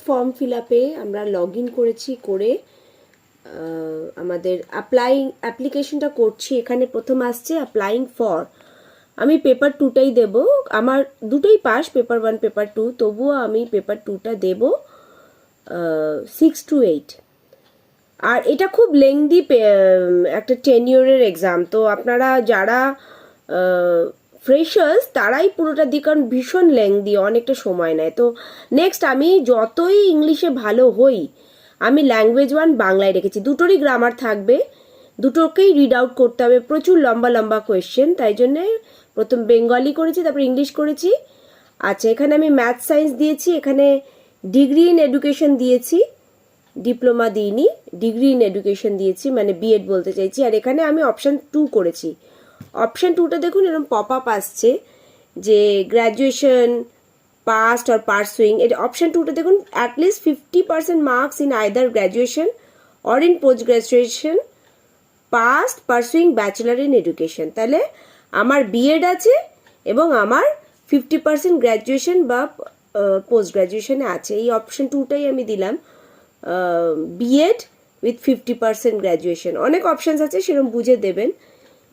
Form fill আপে আমরা log in করেছি, করে আমাদের অ্যাপ্লিকেশনটা করছি। এখানে প্রথম আসছে অ্যাপ্লাইং ফর, আমি পেপার 2টাই দেব। আমার দুটোই পাস, পেপার 1 পেপার 2, তবুও আমি পেপার 2টা দেব 6 to 8। আর এটা খুব লেংদি একটা টেনিয়রের এক্সাম, তো আপনারা যারা ফ্রেশার্স তারাই পুরোটা দিই, কারণ ভীষণ লেংদি, অনেকটা সময় নেয়। তো নেক্সট আমি যতই ইংলিশে ভালো হই, আমি ল্যাঙ্গুয়েজ 1 বাংলায় রেখেছি, দুটোরই গ্রামার থাকবে, দুটোকেই রিড আউট করতে হবে, প্রচুর লম্বা লম্বা কোয়েশ্চেন, তাই জন্যে প্রথম বেঙ্গলি করেছি, তারপর ইংলিশ করেছি। আচ্ছা, এখানে আমি ম্যাথ সায়েন্স দিয়েছি, এখানে ডিগ্রি ইন এডুকেশন দিয়েছি, ডিপ্লোমা দিইনি, ডিগ্রি ইন এডুকেশন দিয়েছি, মানে বিএড বলতে চাইছি। আর এখানে আমি অপশান 2 করেছি। অপশান 2টা দেখুন এরকম পপ আপ আসছে যে গ্র্যাজুয়েশন, পাস্ট আর পারসুইং। এটা অপশান 2টা দেখুন, at least 50% marks in either graduation or in post graduation, past, pursuing bachelor in education. তাহলে আমার বিএড আছে এবং আমার 50% গ্র্যাজুয়েশন বা পোস্ট গ্র্যাজুয়েশনে আছে। এই অপশান 2টাই আমি দিলাম, বিএড উইথ 50% গ্র্যাজুয়েশন। অনেক অপশানস আছে, সেরকম বুঝে দেবেন।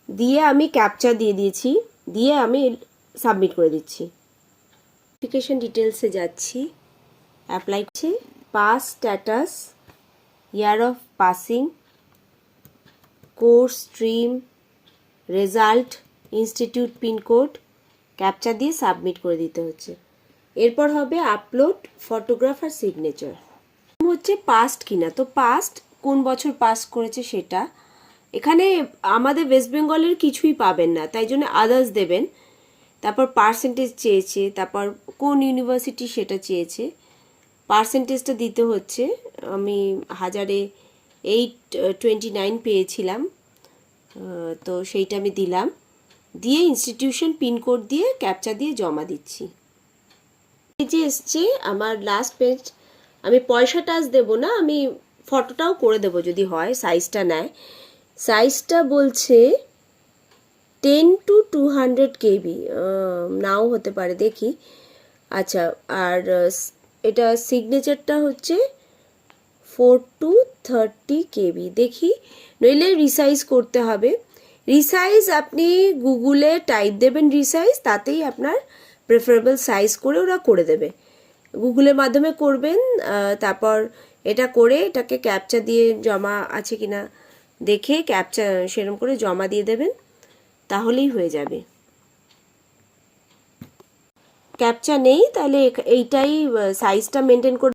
দিয়ে আমি ক্যাপচা দিয়ে দিয়েছি, দিয়ে আমি সাবমিট করে দিচ্ছি। অ্যাপ্লিকেশন ডিটেলসে যাচ্ছি, অ্যাপ্লাই করছি, pass status, year of passing, course, stream, result, institute pincode, captcha দিয়ে সাবমিট করে দিতে হচ্ছে। এরপর হবে আপলোড ফটোগ্রাফ আর সিগনেচার। হচ্ছে পাস্ট কিনা, তো পাস্ট কোন বছর পাস করেছে সেটা। এখানে আমাদের ওয়েস্ট বেঙ্গলের কিছুই পাবেন না, তাই জন্য আদার্স দেবেন। তারপর পার্সেন্টেজ চেয়েছে, তারপর কোন ইউনিভার্সিটি সেটা চেয়েছে, পার্সেন্টেজটা দিতে হচ্ছে। আমি 100829 পেয়েছিলাম, তো সেইটা আমি দিলাম, দিয়ে ইনস্টিটিউশন পিনকোড দিয়ে ক্যাপচা দিয়ে জমা দিচ্ছি। এই যে এসছে আমার লাস্ট পেজ। আমি পয়সাটা আজ দেবো না, আমি ফটোটাও করে দেবো যদি হয়, সাইজটা নেয়। সাইজটা বলছে 10 to 200 KB, নাও হতে পারে, দেখি। আচ্ছা, আর এটা সিগনেচারটা হচ্ছে 4 to 30 KB, দেখি, নইলে রিসাইজ করতে হবে। রিসাইজ আপনি গুগলে টাইপ দেবেন রিসাইজ, তাতেই আপনার প্রেফারেবল সাইজ করে ওরা করে দেবে। গুগলের মাধ্যমে করবেন, তারপর এটা করে এটাকে ক্যাপচা দিয়ে জমা আছে কিনা দেখে ক্যাপচা সেরকম করে জমা দিয়ে দেবেন, তাহলেই হয়ে যাবে। ক্যাপচা নেই তাহলে এইটাই সাইজটা মেনটেন করে